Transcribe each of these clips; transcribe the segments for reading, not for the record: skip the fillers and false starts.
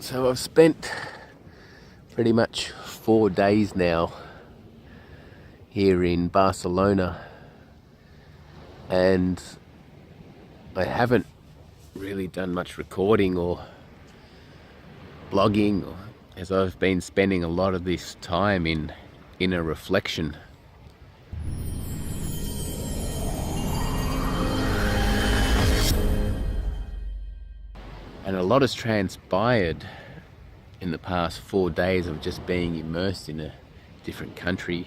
So I've spent pretty much 4 days now here in Barcelona, and I haven't really done much recording or blogging, as I've been spending a lot of this time in inner reflection. And a lot has transpired in the past 4 days of just being immersed in a different country,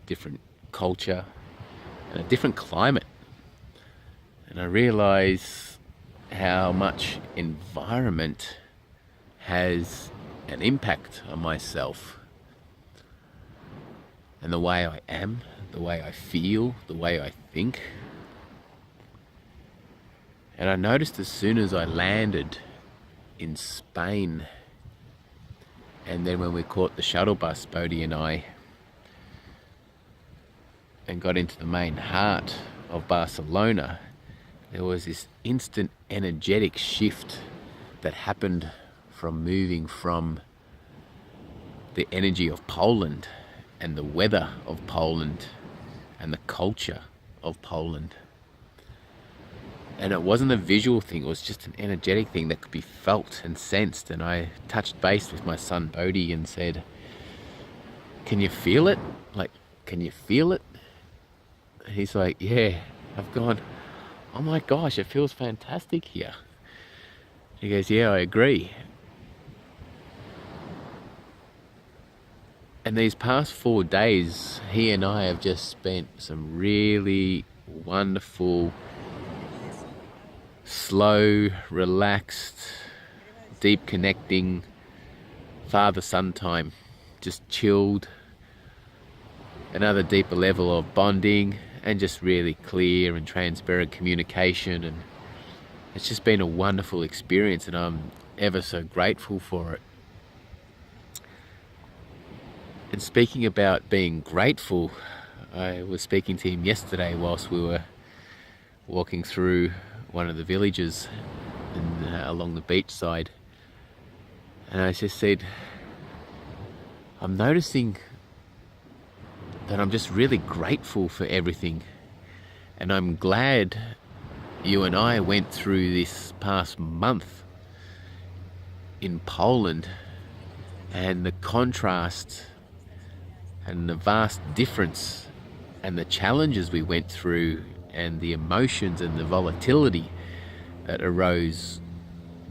different culture, and a different climate. And I realize how much environment has an impact on myself and the way I am, the way I feel, the way I think. And I noticed as soon as I landed in Spain, and then when we caught the shuttle bus, Bodhi and I, and got into the main heart of Barcelona, there was this instant energetic shift that happened from moving from the energy of Poland and the weather of Poland and the culture of Poland. And it wasn't a visual thing, it was just an energetic thing that could be felt and sensed. And I touched base with my son Bodhi and said, "Can you feel it? Like, can you feel it?" And he's like, "Yeah." I've gone, "Oh my gosh, it feels fantastic here." He goes, "Yeah, I agree." And these past 4 days, he and I have just spent some really wonderful, slow, relaxed, deep connecting father-son time. Just chilled, another deeper level of bonding, and just really clear and transparent communication. And it's just been a wonderful experience, and I'm ever so grateful for it. And speaking about being grateful, I was speaking to him yesterday whilst we were walking through one of the villages along the beach side, and I just said, I'm noticing that I'm just really grateful for everything, and I'm glad you and I went through this past month in Poland, and the contrast and the vast difference and the challenges we went through and the emotions and the volatility that arose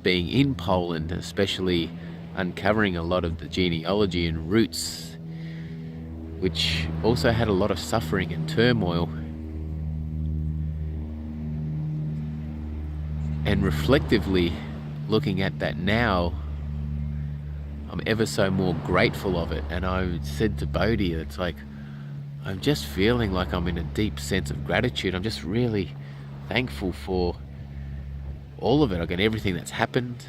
being in Poland, especially uncovering a lot of the genealogy and roots, which also had a lot of suffering and turmoil. And reflectively looking at that now, I'm ever so more grateful of it. And I said to Bodhi, it's like, I'm just feeling like I'm in a deep sense of gratitude. I'm just really thankful for all of it. Like, everything that's happened,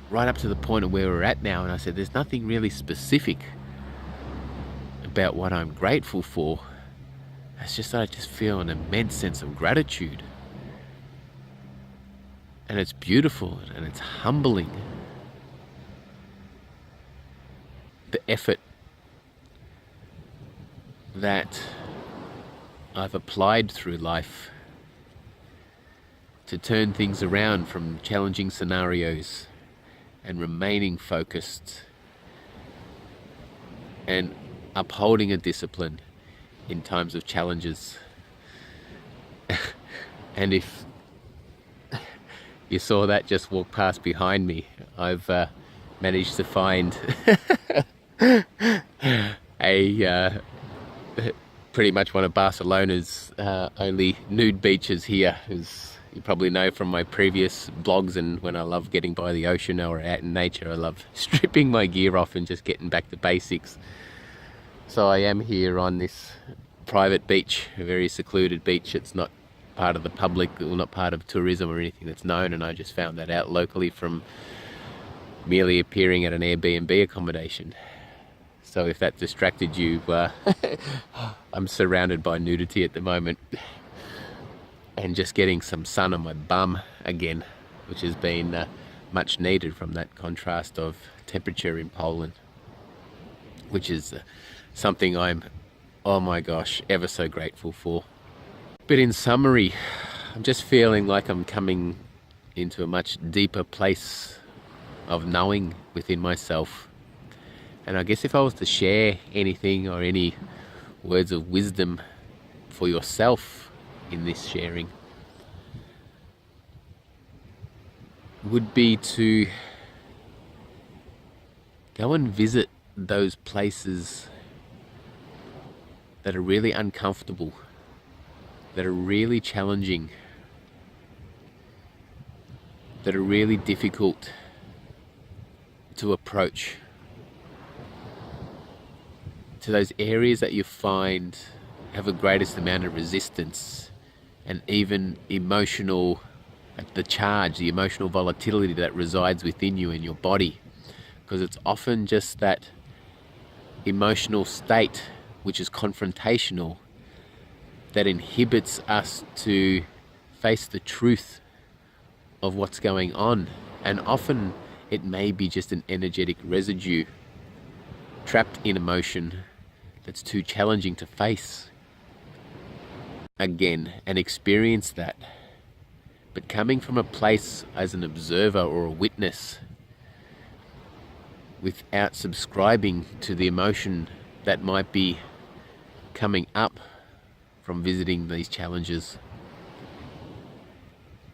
right up to the point of where we're at now. And I said, there's nothing really specific about what I'm grateful for. It's just that I just feel an immense sense of gratitude. And it's beautiful and it's humbling. The effort that I've applied through life to turn things around from challenging scenarios and remaining focused and upholding a discipline in times of challenges. And if you saw that just walk past behind me, I've managed to find a pretty much one of Barcelona's only nude beaches here, as you probably know from my previous blogs. And when I love getting by the ocean or out in nature, I love stripping my gear off and just getting back to basics. So I am here on this private beach, a very secluded beach. It's not part of the public, or not part of tourism or anything that's known, and I just found that out locally from merely appearing at an Airbnb accommodation. So if that distracted you, I'm surrounded by nudity at the moment, and just getting some sun on my bum again, which has been much needed from that contrast of temperature in Poland, which is something I'm, oh my gosh, ever so grateful for. But in summary, I'm just feeling like I'm coming into a much deeper place of knowing within myself. And I guess if I was to share anything or any words of wisdom for yourself in this sharing, would be to go and visit those places that are really uncomfortable, that are really challenging, that are really difficult to approach, to those areas that you find have the greatest amount of resistance and even emotional, the charge, the emotional volatility that resides within you and your body. Because it's often just that emotional state, which is confrontational, that inhibits us to face the truth of what's going on. And often it may be just an energetic residue trapped in emotion that's too challenging to face again and experience that. But coming from a place as an observer or a witness, without subscribing to the emotion that might be coming up from visiting these challenges,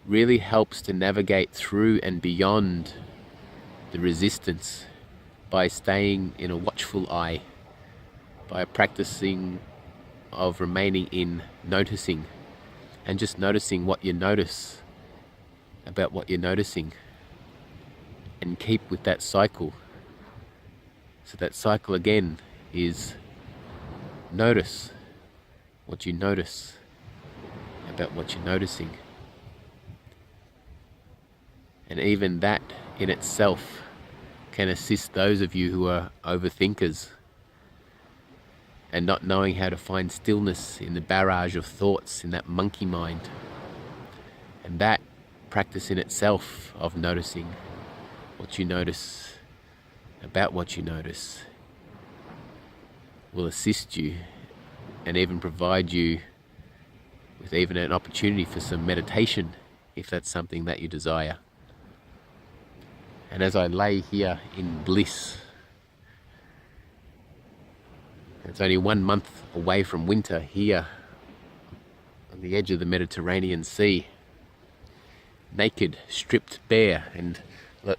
really helps to navigate through and beyond the resistance by staying in a watchful eye, by practicing of remaining in noticing and just noticing what you notice about what you're noticing, and keep with that cycle. So that cycle again is notice what you notice about what you're noticing. And even that in itself can assist those of you who are overthinkers and not knowing how to find stillness in the barrage of thoughts in that monkey mind. And that practice in itself of noticing what you notice about what you notice will assist you and even provide you with even an opportunity for some meditation if that's something that you desire. And as I lay here in bliss, it's only 1 month away from winter here on the edge of the Mediterranean Sea, naked, stripped bare, and look,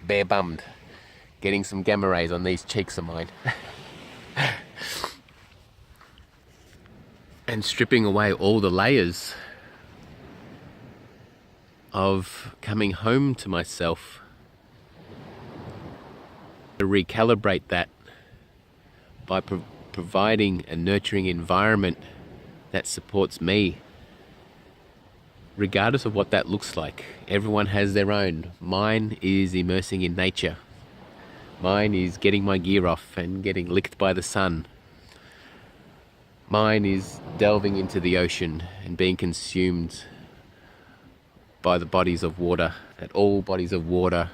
bare bummed, getting some gamma rays on these cheeks of mine. And stripping away all the layers of coming home to myself, to recalibrate that by providing a nurturing environment that supports me, regardless of what that looks like. Everyone has their own. Mine is immersing in nature. Mine is getting my gear off and getting licked by the sun. Mine is delving into the ocean and being consumed by the bodies of water. That all bodies of water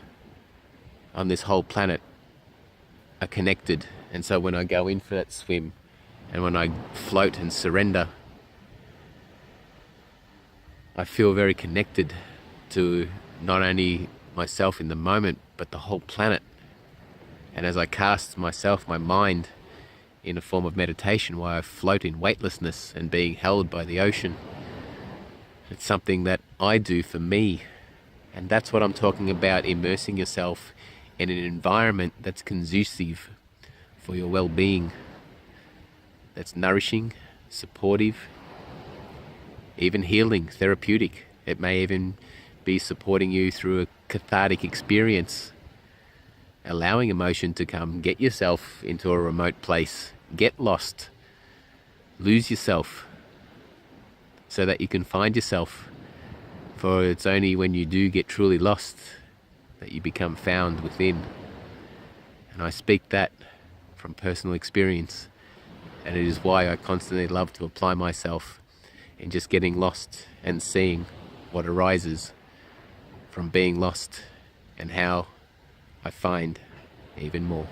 on this whole planet are connected. And so when I go in for that swim and when I float and surrender, I feel very connected to not only myself in the moment, but the whole planet. And as I cast myself, my mind, in a form of meditation while I float in weightlessness and being held by the ocean, it's something that I do for me. And that's what I'm talking about, immersing yourself in an environment that's conducive for your well-being, that's nourishing, supportive, even healing, therapeutic. It may even be supporting you through a cathartic experience, allowing emotion to come. Get yourself into a remote place, get lost, lose yourself so that you can find yourself. For it's only when you do get truly lost that you become found within. And I speak that from personal experience, and it is why I constantly love to apply myself in just getting lost and seeing what arises from being lost and how I find even more.